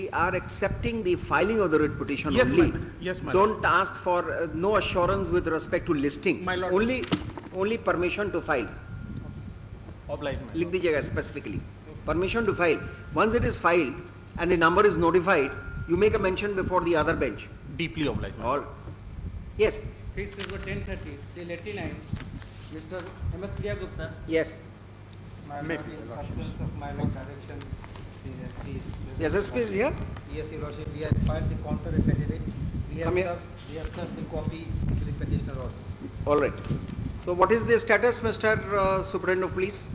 we are accepting the filing of the writ petition Yes, only. my lord. Yes, my lord. Don't ask for no assurance with respect to listing. My lord. Only permission to file. Obliged, my लिख lord. दीजिएगा specifically. Permission to file. Once it is filed and the number is notified, you make a mention before the other bench. Deeply obliged, my lord. All. Yes. Fixed number 1030, seal 89, Mr. MS Gupta. Yes. My Maybe. lord, in pursuance of my lord direction, CSP. The SSP is here. Yes, Your Lordship, we have filed the counter affidavit. We Come here. have served the copy to the petitioner also. All right. So what is the status, Mr. Superintendent of Police?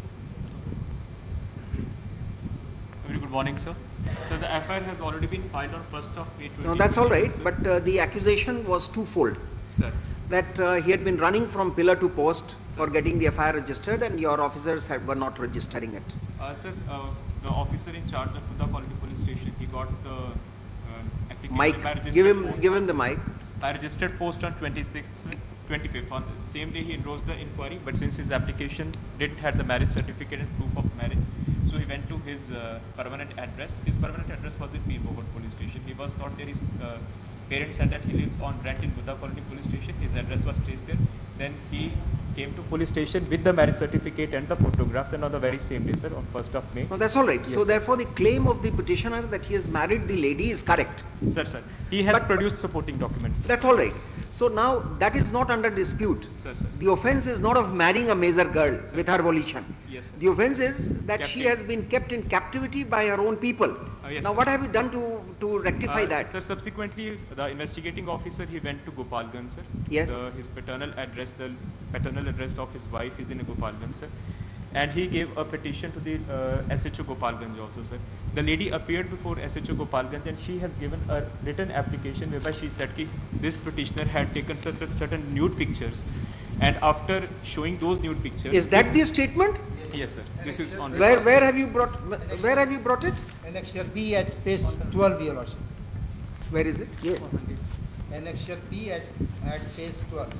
Very good morning, sir. So the FIR has already been filed on 1st of May 2020. No, that's all right. But the accusation was twofold. Sir, That he had been running from pillar to post for getting the FIR registered, and your officers were not registering it. sir, the officer in charge of Gupta Colony Police Station, he got the application Mike, by registered give post. him the mic. By registered post on 26th, 25th. On the same day he enrolls the inquiry, but since his application didn't have the marriage certificate and proof of marriage, so he went to his permanent address. His permanent address was in Mohan Police Station. He was not there. His parents said that he lives on rent in Gupta Colony Police Station. His address was traced there. Then he came to police station with the marriage certificate and the photographs, and on the very same day, sir, on 1st of May. No, that's all right. Yes, So sir. therefore, the claim of the petitioner that he has married the lady is correct. Sir, he has But- produced supporting documents. That's all right. So now that is not under dispute. Sir. The offence is not of marrying a major girl Sir. with her volition. Yes, sir. The offence is that she Captive. has been kept in captivity by her own people. Yes, Now sir. what have you done to rectify that? Sir, subsequently, the investigating officer, he went to Gopalganj, sir. Yes. His paternal address, the paternal address of his wife is in Gopalganj, sir. And he gave a petition to the SHO Gopalganj also, sir. The lady appeared before SHO Gopalganj and she has given a written application whereby she said that this petitioner had taken certain nude pictures. And after showing those nude pictures... Is that the statement? Yes, sir. This is on Where have you brought it? Annexure B at page 12, Your Lordship. Where is it? Yeah. Annexure B at page 12.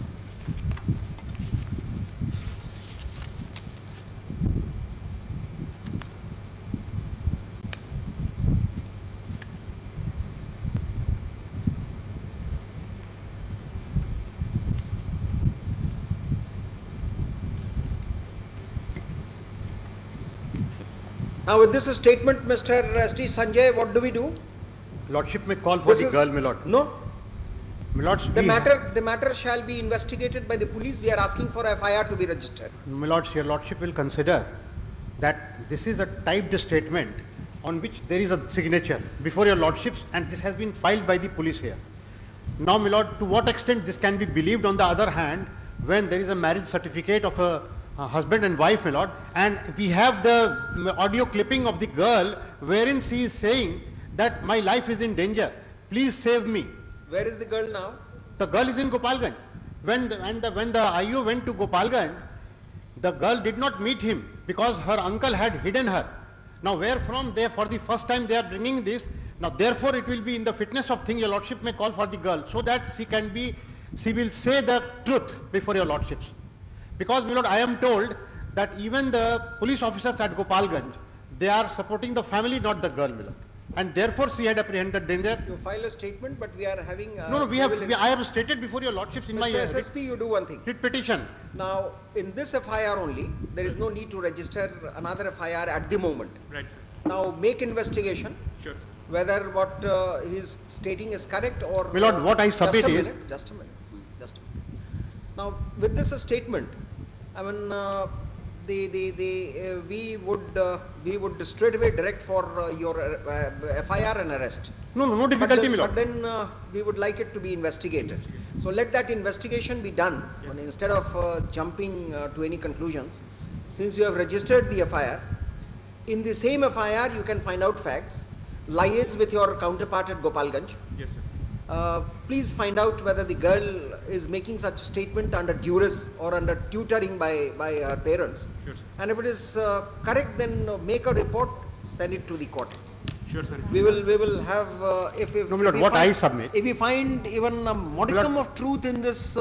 Now with this statement, Mr. S.T. Sanjay, what do we do? Lordship may call for This the is- girl, my lord. No. My lord, The matter shall be investigated by the police. We are asking for FIR to be registered. my lord, your lordship will consider that this is a typed statement on which there is a signature before your lordships, and this has been filed by the police here. Now, my lord, to what extent this can be believed on the other hand, when there is a marriage certificate of a husband and wife, my lord, and we have the audio clipping of the girl wherein she is saying that my life is in danger, please save me. Where is the girl now? The girl is in Gopalganj. When the IO went to Gopalganj, the girl did not meet him because her uncle had hidden her. Now where from there for the first time they are bringing this. Now therefore it will be in the fitness of thing your lordship may call for the girl so that she will say the truth before your lordships. Because my lord, I am told that even the police officers at Gopalganj, they are supporting the family, not the girl, my lord. And therefore she had apprehended danger. You file a statement, but we are having... I have stated before your lordships in my Mr. SSP, you do one thing. writ petition. Now, in this FIR only, there is no need to register another FIR at the moment. Right, sir. Now, make investigation Sure, sir. whether what he is stating is correct or... My lord, what I submit is... Just a minute. Now, with this statement, I mean, we would straight away direct for your FIR and arrest. No difficulty, my But lord. then we would like it to be investigated. So let that investigation be done. Yes. And instead of jumping to any conclusions. Since you have registered the FIR, in the same FIR you can find out facts, liaise with your counterpart at Gopalganj. Yes, sir. Please find out whether the girl is making such statement under duress or under tutoring by her parents. Sure, sir. And if it is correct, then make a report, send it to the court. Sure, sir. We will have if No, my lord, what I submit. If we find even a modicum of truth in this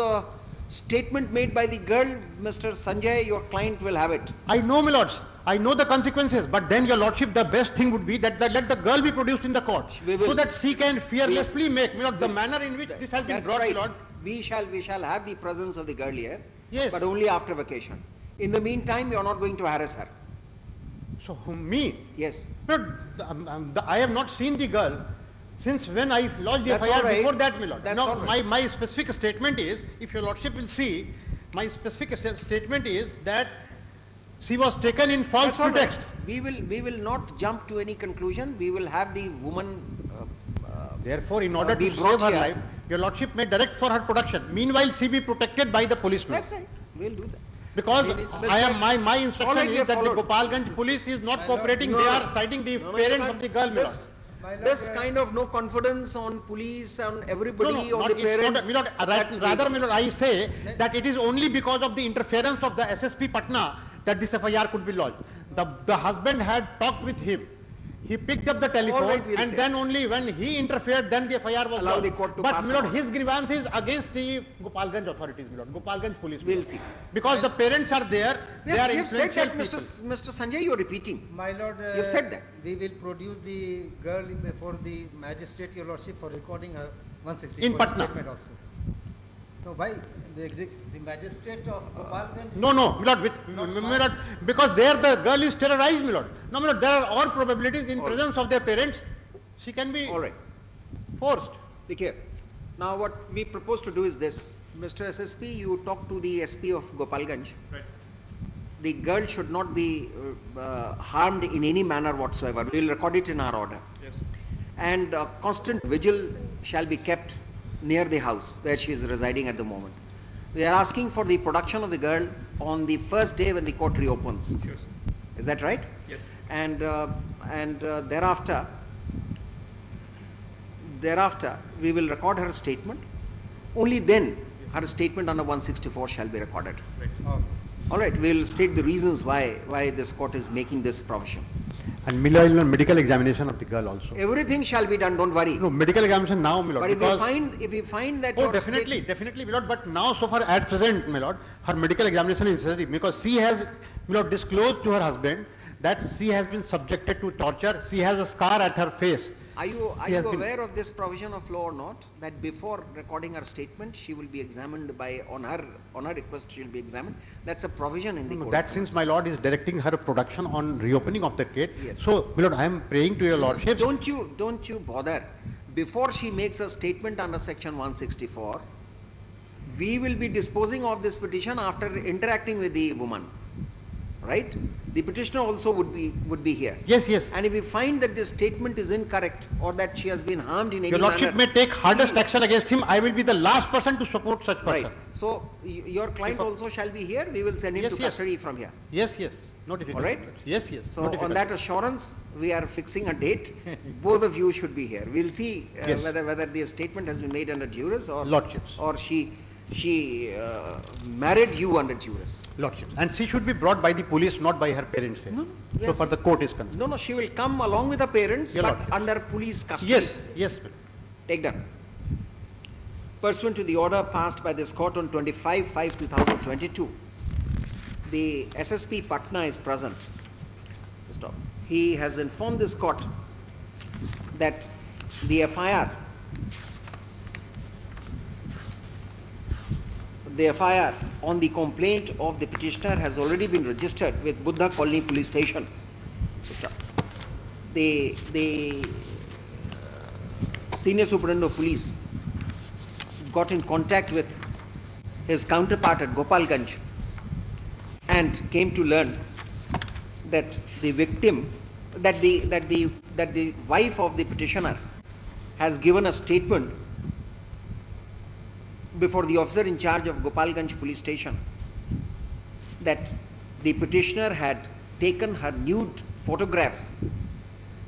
statement made by the girl, Mr. Sanjay, your client will have it. I know, my lords. I know the consequences, but then your lordship, the best thing would be that let the girl be produced in the court, We will. so that she can fearlessly make, my lord, the manner in which this has been That's brought, my right. lord. We shall have the presence of the girl here. Yes. But only after vacation. In the meantime, you are not going to harass her. So me, Yes. but I have not seen the girl since when I lodged the That's FIR all right. before that, my lord. That's Now, all right. my specific statement is, if your lordship will see, my specific statement is that she was taken in false That's all right. pretext. We will not jump to any conclusion. We will have the woman Therefore, in order be to brought save her here. life, your lordship may direct for her production. Meanwhile, she be protected by the policeman. That's right. We'll do that. Because I am my instruction Alright, we is have that the followed. Gopalganj police is not My lord, cooperating. no, They no. are citing the No, no, parents you of the girl, my lord. This kind of no confidence on police, on everybody, on not, the it's not, parents. my lord, that rather, we- my lord, I say that it is only because of the interference of the SSP Patna that this FIR could be lodged. The husband had talked with him. He picked up the telephone, right, we'll and say. then only when he interfered, then the FIR was Allow lodged. the court to But, pass my lord, on. his grievance is against the Gopalganj authorities, my lord, Gopalganj police. my We'll lord. see. Because the parents are there, they are We have said influential that, people. Mr. Sanjay, you are repeating. My lord, You've said that. we will produce the girl before the magistrate, your lordship, for recording her 164 In Patna. statement also. No, why? The magistrate of Gopalganj. No, my lord, my lord, because there the girl is terrorized, my lord. No, my lord, there are all probabilities in All presence of their parents, she can be All right. forced. Be here. Now what we propose to do is this. Mr. SSP, you talk to the SP of Gopalganj. Right. The girl should not be harmed in any manner whatsoever. We will record it in our order. Yes. And constant vigil shall be kept near the house where she is residing at the moment. We are asking for the production of the girl on the first day when the court reopens. Sure, sir. Is that right? Yes. And thereafter we will record her statement. Only then her statement under 164 shall be recorded. Right. All right, we will state the reasons why this court is making this provision. And meanwhile, medical examination of the girl also. Everything shall be done, don't worry. No, medical examination now, my lord. But because if we find that oh, your definitely, my lord. But now, so far at present, my lord, her medical examination is necessary because she has, my lord, disclosed to her husband that she has been subjected to torture. She has a scar at her face. Are you She has been- aware of this provision of law or not? That before recording her statement, she will be examined by on her request. She will be examined. That's a provision in the No, code. that since my lord is directing her production on reopening of the case. Yes. So, my lord, I am praying to your lordship. Don't you bother. Before she makes a statement under section 164, we will be disposing of this petition after interacting with the woman. Right? The petitioner also would be here. Yes, yes. And if we find that this statement is incorrect or that she has been harmed in any Your lordship manner, may take hardest we- action against him. I will be the last person to support such person. Right. So your client If a- also shall be here. We will send him Yes, to yes. custody from here. Yes, yes. No difficulty. right? Yes, yes. So no on difficulty. that assurance, we are fixing a date. Both of you should be here. We'll see Yes. whether the statement has been made under duress or Lordships. she married you under duress. Lordships. And she should be brought by the police, not by her parents. No, So yes. far the court is concerned. No, she will come along with her parents, Your but Lordship. under police custody. Yes, yes. Take that. Pursuant to the order passed by this court on 25/5/2022, the SSP Patna is present. Stop. He has informed this court that the FIR on the complaint of the petitioner has already been registered with Buddha Colony Police Station. Stop. The senior superintendent of police got in contact with his counterpart at Gopalganj and came to learn that the victim, that the wife of the petitioner has given a statement before the officer in charge of Gopalganj police station that the petitioner had taken her nude photographs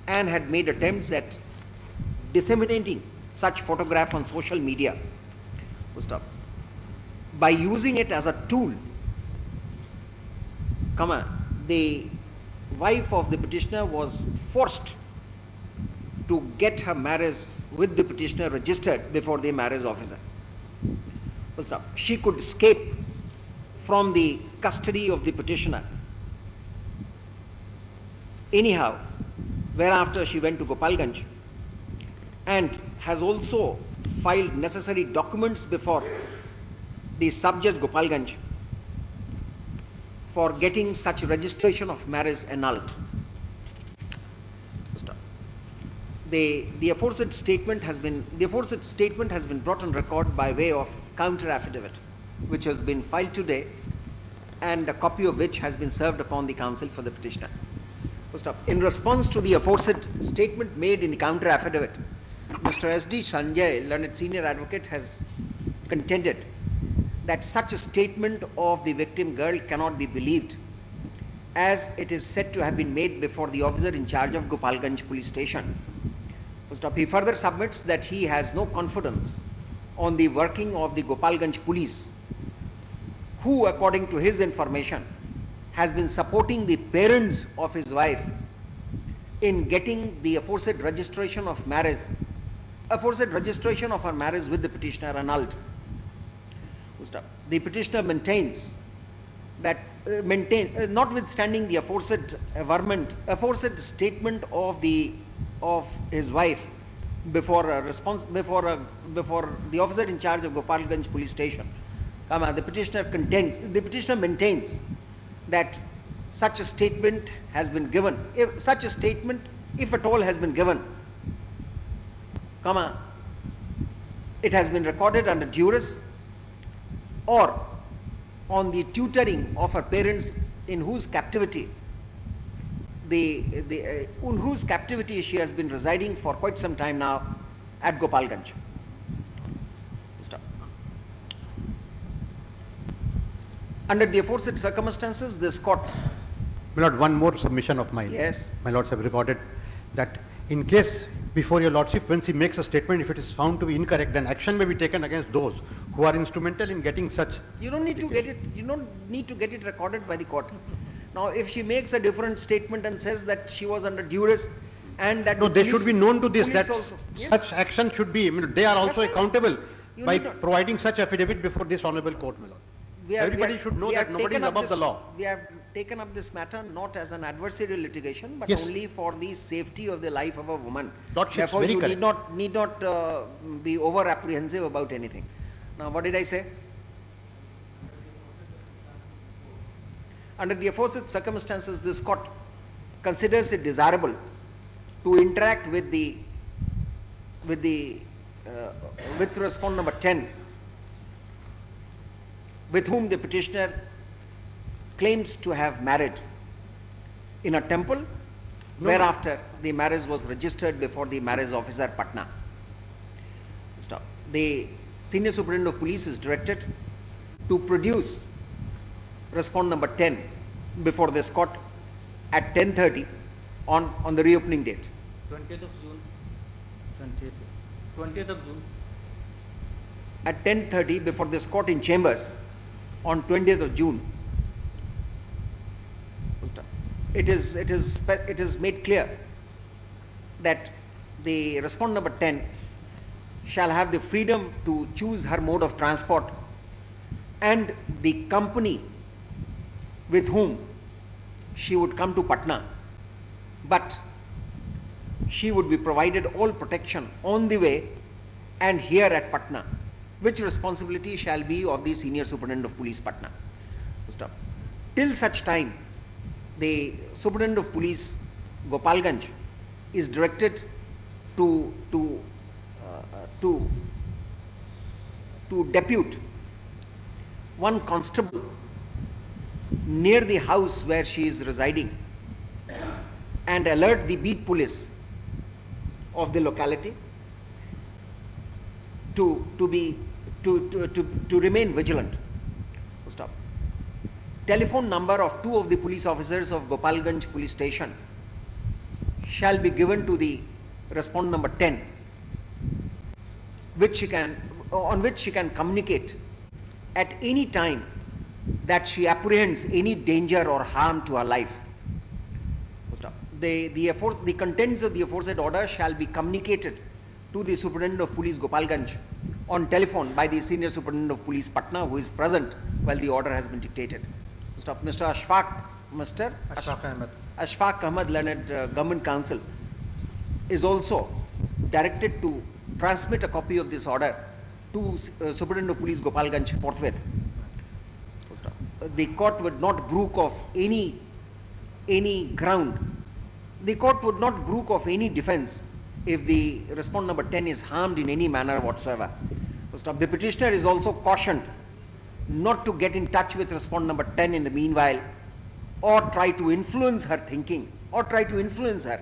and had made attempts at disseminating such photograph on social media. Stop. By using it as a tool, the wife of the petitioner was forced to get her marriage with the petitioner registered before the marriage officer. Stop. She could escape from the custody of the petitioner Anyhow, whereafter she went to Gopalganj and has also filed necessary documents before the sub-judge Gopalganj for getting such registration of marriage annulled. The aforesaid statement has been brought on record by way of counter affidavit, which has been filed today, and a copy of which has been served upon the counsel for the petitioner. First up, in response to the aforesaid statement made in the counter affidavit, Mr. S.D. Sanjay, learned senior advocate, has contended that such a statement of the victim girl cannot be believed, as it is said to have been made before the officer in charge of Gopalganj police station. First up, he further submits that he has no confidence on the working of the Gopalganj police, who, according to his information, has been supporting the parents of his wife in getting the aforesaid registration of her marriage with the petitioner annulled. The petitioner maintains that notwithstanding the aforesaid statement of his wife before the officer in charge of Gopalganj police station, the petitioner maintains that such a statement has been given. If such a statement, if at all, has been given, it has been recorded under duress or on the tutoring of her parents, in whose captivity she has been residing for quite some time now at Gopalganj. Under the aforesaid circumstances, this court. My Lord, one more submission of mine. Yes. My Lords have recorded that in case before your Lordship, when she makes a statement, if it is found to be incorrect, then action may be taken against those who are instrumental in getting such. You don't need to get it. You don't need to get it recorded by the court. Now, if she makes a different statement and says that she was under duress and that no, they should be known to this. That also, yes, such action should be. I mean, they are also accountable by not providing such affidavit before this honourable court, my Lord. Everybody should know that nobody is above the law. We have taken up this matter not as an adversarial litigation, but yes, only for the safety of the life of a woman. Lordship, therefore, very you correct. need not be over apprehensive about anything. Now, what did I say? Under the aforesaid circumstances, this court considers it desirable to interact with respondent number 10, with whom the petitioner claims to have married in a temple, whereafter the marriage was registered before the marriage officer Patna. Stop. The senior superintendent of police is directed to produce respondent number 10 before this court at 10:30 on the reopening date. 20th of June. 20th of June. At 10:30 before this court in chambers on 20th of June. It is made clear that the respondent number 10 shall have the freedom to choose her mode of transport and the company with whom she would come to Patna, but she would be provided all protection on the way and here at Patna, which responsibility shall be of the senior superintendent of police Patna. Stop. Till such time, the superintendent of police Gopalganj is directed to depute one constable near the house where she is residing and alert the beat police of the locality to remain vigilant. Stop. Telephone number of 2 of the police officers of Gopalganj police station shall be given to the respondent number 10, on which she can communicate at any time that she apprehends any danger or harm to her life. Stop. The contents of the aforesaid order shall be communicated to the superintendent of police Gopalganj on telephone by the senior superintendent of police Patna, who is present while the order has been dictated. Stop. Mr. Ashfaq Mr. Ashfaq Ahmed. Ashfaq Ahmed, learned Government Counsel, is also directed to transmit a copy of this order to Superintendent of Police Gopalganj forthwith. The court would not brook of any ground. The court would not brook of any defense if the respondent number 10 is harmed in any manner whatsoever. The petitioner is also cautioned not to get in touch with respondent number 10 in the meanwhile, or try to influence her thinking, or try to influence her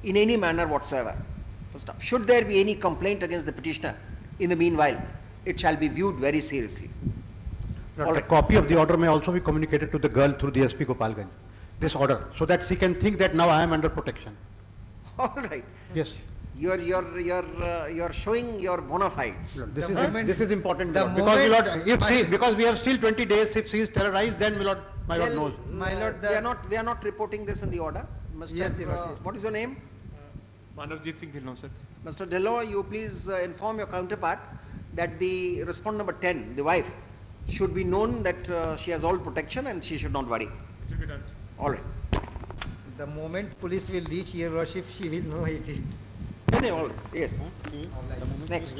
in any manner whatsoever. Should there be any complaint against the petitioner in the meanwhile, it shall be viewed very seriously. A copy of the order may also be communicated to the girl through the SP Gopalganj, this order, so that she can think that now I am under protection. All right. Yes. You're showing your bona fides. This is important, The Lord, because my moment- Lord, if she, because we have still 20 days, if she is terrorized, then my Lord knows. My Lord, we are not reporting this in the order. Mr. Yes, Your Lordship. What is your name? Manavjit Singh Dhillon, sir. Mr. Dhillon, you please inform your counterpart that the respondent number 10, the wife, should be known that she has all protection and she should not worry. It will be done, sir. All right. the moment police will reach Your Lordship, she will know it. All right. Yes. Next.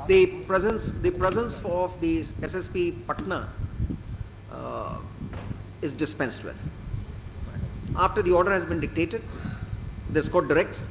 The presence of the SSP Patna is dispensed with. After the order has been dictated, this court directs